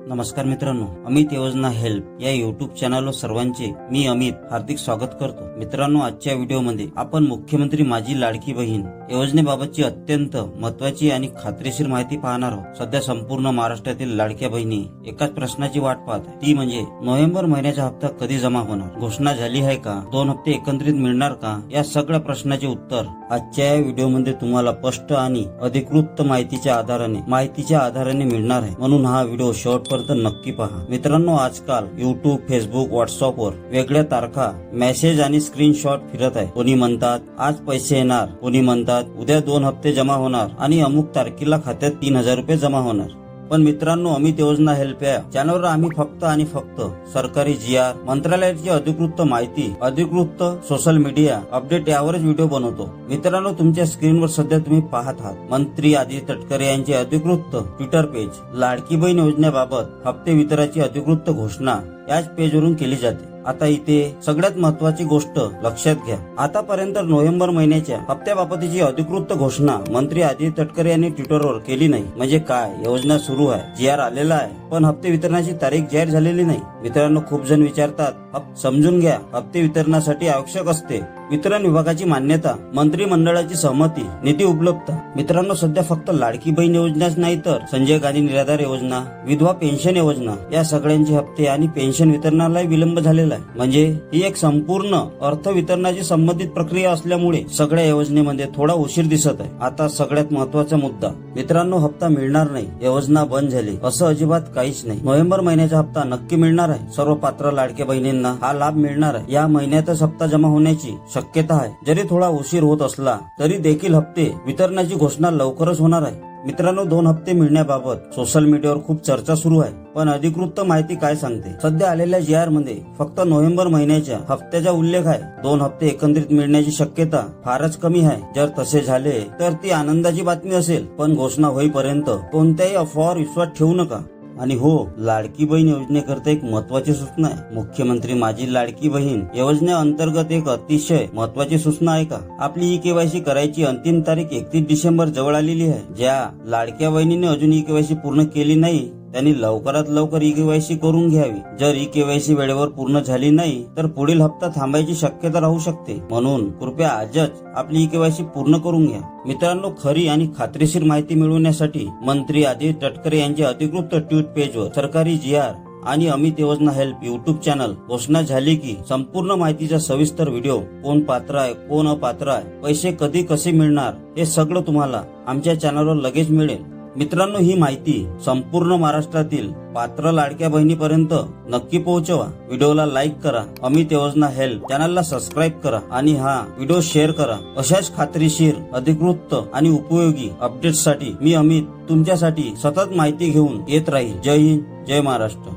नमस्कार मित्रांनो, अमित योजना हेल्प या युट्यूब चॅनलवर सर्वांचे मी अमित हार्दिक स्वागत करतो। मित्रांनो, आजच्या व्हिडिओमध्ये आपण मुख्यमंत्री माझी लाडकी बहीण योजनेबाबतची अत्यंत महत्त्वाची आणि खात्रीशीर माहिती पाहणार आहोत। सध्या संपूर्ण महाराष्ट्रातील लाडक्या बहिणी एकाच प्रश्नाची वाट पाहत आहे, ती म्हणजे नोव्हेंबर महिन्याचा हप्ता कधी जमा होणार, घोषणा झाली आहे का, 2 हप्ते एकत्रित मिळणार का, या सगळ्या प्रश्नाचे उत्तर आजच्या या व्हिडिओमध्ये तुम्हाला स्पष्ट आणि अधिकृत माहितीच्या आधाराने मिळणार आहे। म्हणून हा व्हिडिओ शेवटपर्यंत नक्की पहा। मित्रांनो, आजकाल युट्यूब, फेसबुक, व्हॉट्सअपवर वेगळ्या तारखा, मेसेज आणि स्क्रीनशॉट फिरत आहे। कोणी म्हणतात आज पैसे येणार, कोणी म्हणतात उद्या 2 हप्ते जमा होणार आणि अमुक तारखेला खात्यात 3000 रुपये जमा होणार। पण मित्रांनो, अमित योजना हेल्प या चॅनलवर आम्ही फक्त सरकारी GR, मंत्रालयाची अधिकृत माहिती, अधिकृत सोशल मीडिया अपडेट यावरच व्हिडिओ बनवतो। मित्रांनो, तुमच्या स्क्रीनवर सध्या तुम्ही पाहत आहात मंत्री आदित्य तटकरे यांचे अधिकृत ट्विटर पेज। लाडकी बहीण योजनेबाबत हप्ते वितरणाची अधिकृत घोषणा याच पेजवरून केली जाते। आता इथे सगळ्यात महत्वाची गोष्ट लक्षात घ्या, आतापर्यंत नोव्हेंबर महिन्याच्या हप्त्याबाबतीची अधिकृत घोषणा मंत्री आदित्य तटकरे यांनी ट्विटरवर केली नाही। म्हणजे काय, योजना सुरू आहे, GR आलेला आहे, पण हप्ते वितरणाची तारीख जाहीर झालेली नाही। मित्रांनो, खूप जण विचारतात, समजून घ्या, हप्ते वितरणासाठी आवश्यक असते वितरण विभागाची मान्यता, मंत्रिमंडळाची सहमती, निधी उपलब्धता। मित्रांनो, सध्या फक्त लाडकी बहीण योजनाच नाही तर संजय गांधी निराधार योजना, विधवा पेन्शन योजना या सगळ्यांचे हप्ते आणि पेन्शन वितरणालाही विलंब झालेला आहे। म्हणजे ही एक संपूर्ण अर्थ वितरणाची संबंधित प्रक्रिया असल्यामुळे सगळ्या योजनेमध्ये थोडा उशीर दिसत आहे। आता सगळ्यात महत्वाचा मुद्दा, मित्रांनो, हप्ता मिळणार नाही, योजना बंद झाली असं अजिबात काहीच नाही। नोव्हेंबर महिन्याचा हप्ता नक्की मिळणार आहे। सर्व पात्र लाडक्या बहिणींना हा लाभ मिळणार आहे। या महिन्यातच हप्ता जमा होण्याची शक्यता आहे। जरी थोडा उशीर होत असला तरी देखील हप्ते वितरणाची घोषणा लवकरच होणार आहे। मित्रांनो, 2 हप्ते मिळण्याबाबत सोशल मीडियावर खूप चर्चा सुरू आहे, पण अधिकृत माहिती काय सांगते? सध्या आलेल्या GR मध्ये फक्त नोव्हेंबर महिन्याच्या हप्त्याचा उल्लेख आहे। 2 हप्ते एकत्रित मिळण्याची शक्यता फारच कमी आहे। जर तसे झाले तर ती आनंदाची बातमी असेल, पण घोषणा होईपर्यंत कोणत्याही अफवावर विश्वास ठेवू नका। आणि हो, लाडकी बहीण योजनेकरता एक महत्वाची सूचना आहे। मुख्यमंत्री माझी लाडकी बहीण योजनेअंतर्गत एक अतिशय महत्वाची सूचना आहे का, आपली KYC करायची अंतिम तारीख 31 डिसेंबर जवळ आलेली आहे। ज्या लाडक्या बहिणीने अजून KYC पूर्ण केली नाही त्यांनी लवकरात लवकर KYC करून घ्यावी। जर KYC वेळेवर पूर्ण झाली नाही तर पुढील हप्ता थांबायची शक्यता राहू शकते। म्हणून कृपया आजच आपली KYC पूर्ण करून घ्या। मित्रांनो, खरी आणि खात्रीशीर माहिती मिळवण्यासाठी मंत्री आदित्य तटकरे यांच्या अधिकृत ट्विट पेजवर सरकारी GR आणि अमित योजना हेल्प युट्यूब चॅनल घोषणा झाली की संपूर्ण माहितीचा सविस्तर व्हिडिओ, कोण पात्र आहे, कोण अपात्र आहे, पैसे कधी कसे मिळणार, हे सगळं तुम्हाला आमच्या चॅनलवर लगेच मिळेल। मित्रांनो, ही माहिती संपूर्ण महाराष्ट्रातील पात्र लाडक्या बहिणीपर्यंत नक्की पोहोचवा। व्हिडिओला लाईक करा, अमित योजना हेल्प चॅनलला सबस्क्राईब करा आणि हा व्हिडिओ शेअर करा। अशाच खात्रीशीर, अधिकृत आणि उपयोगी अपडेट्ससाठी मी अमित तुमच्यासाठी सतत माहिती घेऊन येत राहील। जय हिंद, जय महाराष्ट्र।